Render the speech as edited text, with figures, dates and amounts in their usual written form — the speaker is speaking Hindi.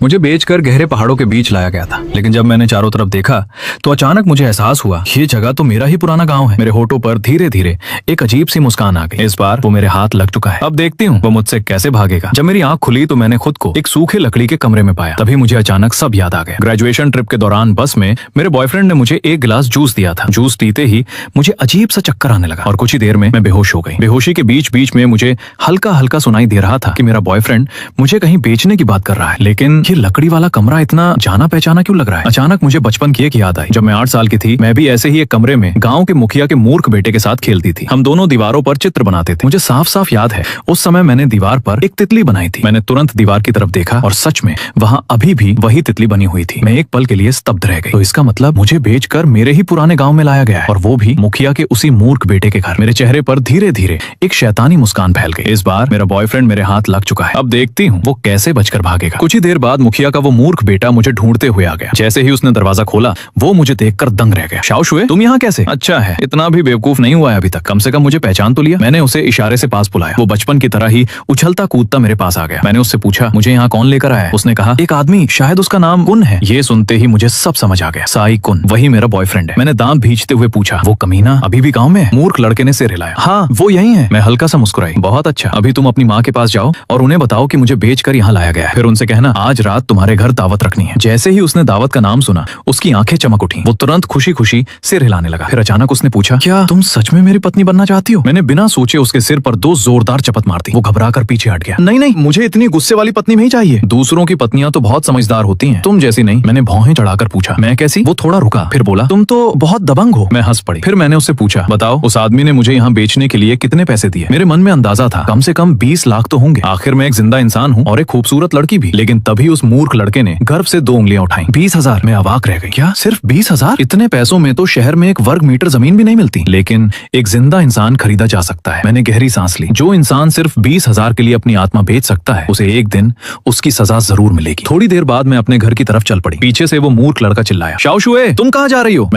मुझे बेचकर गहरे पहाड़ों के बीच लाया गया था, लेकिन जब मैंने चारों तरफ देखा तो अचानक मुझे एहसास हुआ ये जगह तो मेरा ही पुराना गांव है। मेरे होठों पर धीरे धीरे एक अजीब सी मुस्कान आ गई। इस बार वो मेरे हाथ लग चुका है। अब देखती हूँ वो मुझसे कैसे भागेगा। जब मेरी आंख खुली तो मैंने खुद को एक सूखे लकड़ी के कमरे में पाया। तभी मुझे अचानक सब याद आ गया। ग्रेजुएशन ट्रिप के दौरान बस में मेरे बॉयफ्रेंड ने मुझे एक गिलास जूस दिया था। जूस पीते ही मुझे अजीब सा चक्कर आने लगा और कुछ ही देर में मैं बेहोश हो गई। बेहोशी के बीच बीच में मुझे हल्का हल्का सुनाई दे रहा था कि मेरा बॉयफ्रेंड मुझे कहीं बेचने की बात कर रहा है, लेकिन ये लकड़ी वाला कमरा इतना जाना पहचाना क्यों लग रहा है। अचानक मुझे बचपन की एक याद आई। जब मैं 8 साल की थी, मैं भी ऐसे ही एक कमरे में गांव के मुखिया के मूर्ख बेटे के साथ खेलती थी। हम दोनों दीवारों पर चित्र बनाते थे। मुझे साफ साफ याद है उस समय मैंने दीवार पर एक तितली बनाई थी। मैंने तुरंत दीवार की तरफ देखा और सच में वहां अभी भी वही तितली बनी हुई थी। मैं एक पल के लिए स्तब्ध रह गई। तो इसका मतलब मुझे बेचकर मेरे ही पुराने गांव में लाया गया है, और वो भी मुखिया के उसी मूर्ख बेटे के घर। मेरे चेहरे पर धीरे धीरे एक शैतानी मुस्कान फैल गई। इस बार मेरा बॉयफ्रेंड मेरे हाथ लग चुका है। अब देखती हूँ वो कैसे बचकर भागेगा। कुछ ही देर बाद मुखिया का वो मूर्ख बेटा मुझे ढूंढते हुए आ गया। जैसे ही उसने दरवाजा खोला, वो मुझे देखकर दंग रह गया। शाओशुए, तुम यहाँ कैसे? अच्छा है, इतना भी बेवकूफ नहीं हुआ है अभी तक। कम से कम मुझे पहचान तो लिया। मैंने उसे इशारे से पास बुलाया। वो बचपन की तरह ही उछलता कूदता मेरे पास आ गया। मैंने उससे पूछा, मुझे यहाँ कौन लेकर आया है? उसने कहा, एक आदमी, शायद उसका नाम कुन है। ये सुनते ही मुझे सब समझ आ गया। साई कुन, वही मेरा बॉयफ्रेंड है। मैंने दांत भींचते हुए पूछा, वो कमीना अभी भी गाँव में है? मूर्ख लड़के ने सिर हिलाया। हाँ, वो यही है। मैं हल्का सा मुस्कुराई। बहुत अच्छा, अभी तुम अपनी माँ के पास जाओ और उन्हें बताओ कि मुझे बेचकर यहाँ लाया गया है। फिर उनसे कहना आज रात तुम्हारे घर दावत रखनी है। जैसे ही उसने दावत का नाम सुना, उसकी आंखें चमक उठी। वो तुरंत खुशी खुशी सिर हिलाने लगा। फिर अचानक उसने पूछा, क्या तुम सच में मेरी पत्नी बनना चाहती हो? मैंने बिना सोचे उसके सिर पर 2 जोरदार चपत मार दी। वो घबराकर पीछे हट गया। नहीं नहीं, मुझे इतनी गुस्से वाली पत्नी नहीं चाहिए। दूसरों की पत्नियां तो बहुत समझदार होती हैं, तुम जैसी नहीं। मैंने भौहें चढ़ाकर पूछा, मैं कैसी? वो थोड़ा रुका, फिर बोला, तुम तो बहुत दबंग हो। मैं हंस पड़ी। फिर मैंने उससे पूछा, बताओ उस आदमी ने मुझे यहाँ बेचने के लिए कितने पैसे दिए? मेरे मन में अंदाजा था कम से कम 20 लाख तो होंगे। आखिर मैं एक जिंदा इंसान हूँ और एक खूबसूरत लड़की भी। लेकिन तभी उस मूर्ख लड़के ने गर्व से 2 उंगलियां उठाई। 20,000! मैं अवाक रह गई। क्या सिर्फ 20,000? इतने पैसों में तो शहर में एक वर्ग मीटर जमीन भी नहीं मिलती। लेकिन एक जिंदा इंसान खरीदा जा सकता है। मैंने गहरी सांस ली। जो इंसान सिर्फ 20,000 के लिए अपनी आत्मा बेच सकता है, उसे एक दिन उसकी सजा जरूर मिलेगी। थोड़ी देर बाद मैं अपने घर की तरफ चल पड़ी। पीछे से वो मूर्ख लड़का चिल्लाया, शाओशुए, तुम कहाँ जा रही हो?